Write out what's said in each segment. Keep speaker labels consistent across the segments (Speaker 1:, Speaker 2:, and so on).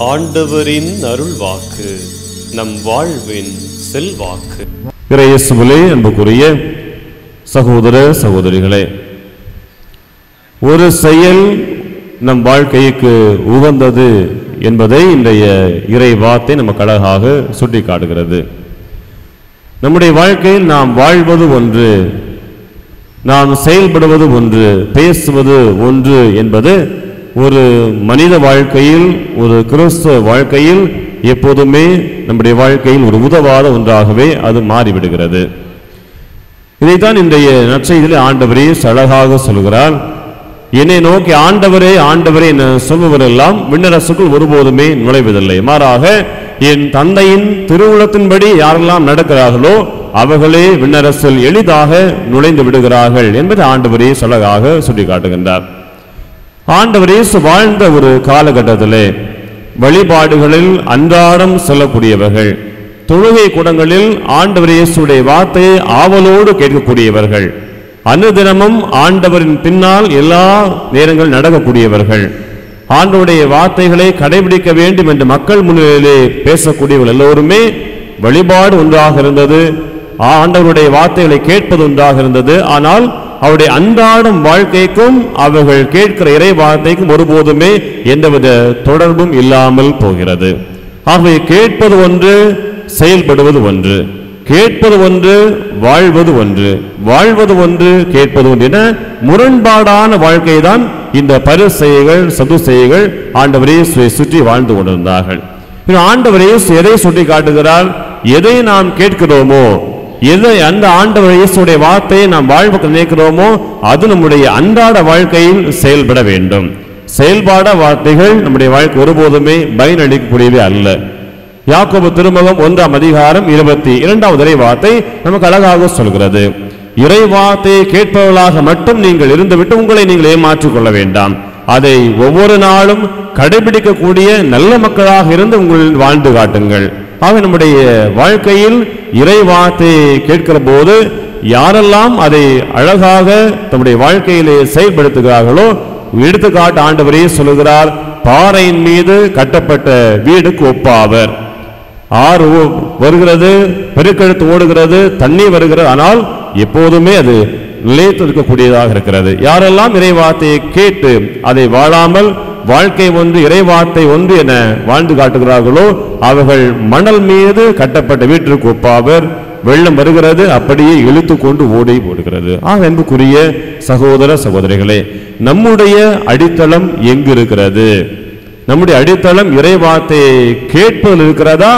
Speaker 1: ஆண்டவரின் அருள்வாக்கு நம் வாழ்வின் செல்வாக்கு.
Speaker 2: இயேசுவிலே அன்புக்குரிய சகோதர சகோதரிகளே, ஒரு செயல் நம் வாழ்க்கைக்கு உகந்தது என்பதை இன்றைய இறை வார்த்தை நமக்கு அழகாக சுட்டி காட்டுகிறது. நம்முடைய வாழ்க்கையில் நாம் வாழ்வது ஒன்று, நாம் செயல்படுவது ஒன்று, பேசுவது ஒன்று என்பது ஒரு மனித வாழ்க்கையில், ஒரு கிறிஸ்தவ வாழ்க்கையில் எப்போதுமே நம்முடைய வாழ்க்கையில் ஒரு உதவாத ஒன்றாகவே அது மாறிவிடுகிறது. இதைத்தான் இன்றைய நற்செய்தியிலே ஆண்டவரே அழகாக சொல்கிறார். என்னை நோக்கி ஆண்டவரே ஆண்டவரே என சொல்பவரெல்லாம் விண்ணரசுக்குள் ஒருபோதுமே நுழைவதில்லை, மாறாக என் தந்தையின் திருவுளத்தின்படி யாரெல்லாம் நடக்கிறார்களோ அவர்களே விண்ணரசில் எளிதாக நுழைந்து விடுகிறார்கள் என்பது ஆண்டவரே அழகாக சுட்டி காட்டுகின்றார். ஆண்டவர் இயேசு வாழ்ந்த ஒரு காலகட்டத்திலே வழிபாடுகளில் அன்றாடம் செல்லக்கூடியவர்கள், தொழுகை கூடங்களில் ஆண்டவர் இயேசுடைய வார்த்தையை ஆவலோடு கேட்கக்கூடியவர்கள், அனுதினமும் ஆண்டவரின் பின்னால் எல்லா நேரங்கள் நடக்கக்கூடியவர்கள், ஆண்டவருடைய வார்த்தைகளை கடைபிடிக்க வேண்டும் என்று மக்கள் முன்னிலையிலே பேசக்கூடியவர்கள் எல்லோருமே வழிபாடு ஒன்றாக இருந்தது, ஆண்டவருடைய வார்த்தைகளை கேட்பது ஒன்றாக இருந்தது. ஆனால் அவருடைய அன்றாடம் வாழ்க்கைக்கும் அவர்கள் கேட்கிற இறை வார்த்தைக்கும் ஒருபோதுமே எந்தவித தொடர்பும் இல்லாமல் போகிறது. ஆகவே கேட்பது ஒன்று, செயல்படுவது ஒன்று, கேட்பது ஒன்று, வாழ்வது ஒன்று, வாழ்வது ஒன்று, கேட்பது ஒன்று என முரண்பாடான வாழ்க்கை தான் இந்த பரிசேயர்கள் சதுசேயர்கள் ஆண்டவரே சுற்றி வாழ்ந்து கொண்டிருந்தார்கள். ஆண்டவரே எதை சுட்டி காட்டுகிறார்? எதை நாம் கேட்கிறோமோ, எதை அந்த ஆண்டவர் இயேசுடைய வார்த்தையை நாம் வாழ்வுக்கு நினைக்கிறோமோ அது நம்முடைய அன்றாட வாழ்க்கையில் செயல்பட வேண்டும். செயல்பாட வார்த்தைகள் நம்முடைய வாழ்க்கை ஒருபோதுமே பயனளிக்கக்கூடியவே அல்ல. யாக்கோபு திருமுகம் 1ஆம் அதிகாரம் 22வது இறை வார்த்தை நமக்கு அழகாக சொல்கிறது. இறை வார்த்தையை கேட்பவர்களாக மட்டும் நீங்கள் இருந்துவிட்டு உங்களை நீங்கள் ஏமாற்றிக் கொள்ள வேண்டாம். அதை ஒவ்வொரு நாளும் கடைபிடிக்கக்கூடிய நல்ல மக்களாக இருந்து உங்கள் வாழ்ந்து காட்டுங்கள். ஆக நம்முடைய வாழ்க்கையில் இறை வார்த்தையை கேட்கிற போது யாரெல்லாம் அதை அழகாக தம்முடைய வாழ்க்கையிலே செயல்படுத்துகிறார்களோ, எடுத்துக்காட்டு ஆண்டவரே சொல்லுகிறார், பாறையின் மீது கட்டப்பட்ட வீடுக்கு ஒப்பாவர். ஆறு வருகிறது, பெருக்கெடுத்து ஓடுகிறது, தண்ணீர் வருகிறது, ஆனால் எப்போதுமே அது நிலைத்து இருக்கக்கூடியதாக இருக்கிறது. யாரெல்லாம் இறை வார்த்தையை கேட்டு அதை வாழாமல் வாழ்க்கை ஒன்று இறைவார்த்தை ஒன்று என வாழ்ந்து காட்டுகிறார்களோ அவர்கள் மணல் மீது கட்டப்பட்ட வீட்டிற்கு ஒப்பாவர். வெள்ளம் வருகிறது, அப்படியே இழுத்து கொண்டு ஓடி போடுகிறது. அன்புக்குரிய சகோதர சகோதரிகளே, நம்முடைய அடித்தளம் எங்கு இருக்கிறது? நம்முடைய அடித்தளம் இறைவார்த்தையை கேட்பதில் இருக்கிறதா,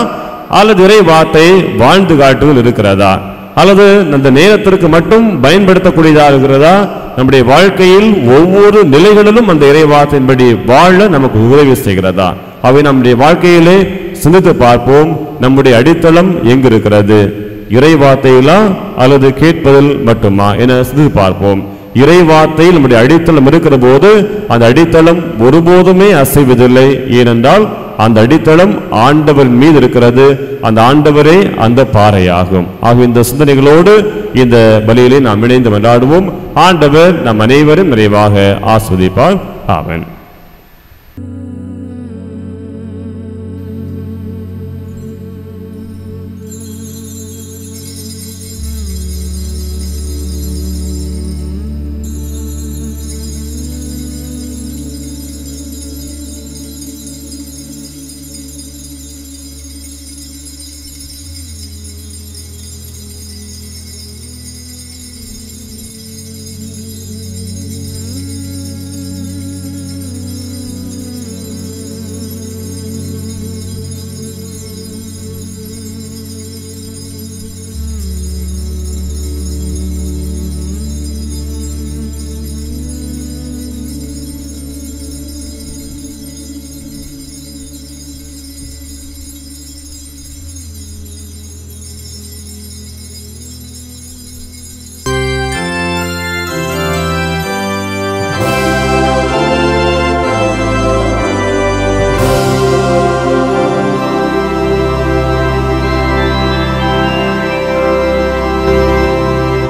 Speaker 2: அல்லது இறைவார்த்தையை வாழ்ந்து காட்டுவதில் இருக்கிறதா, அல்லது அந்த நேரத்திற்கு மட்டும் பயன்படுத்தக்கூடியதாக இருக்கிறதா? நம்முடைய வாழ்க்கையில் ஒவ்வொரு நிலைகளிலும் அந்த இறைவார்த்தையின்படி வாழ நமக்கு உதவி செய்கிறதா? அவை நம்முடைய வாழ்க்கையிலே சிந்தித்து பார்ப்போம். நம்முடைய அடித்தளம் எங்கு இருக்கிறது? இறைவார்த்தையிலா அல்லது கேட்பதில் மட்டுமா என சிந்தித்து பார்ப்போம். இறைவார்த்தையில் நம்முடைய அடித்தளம் இருக்கிற போது அந்த அடித்தளம் ஒருபோதுமே அசைவதில்லை. ஏனென்றால் அந்த அடித்தளம் ஆண்டவர் மீது இருக்கிறது, அந்த ஆண்டவரே அந்த பாறையாகும். ஆக இந்த சிந்தனைகளோடு இந்த பலியிலே நாம் இணைந்து கொண்டாடுவோம். ஆண்டவர் நம் அனைவரும் நிறைவாக ஆஸ்வதிப்பார். ஆமென்.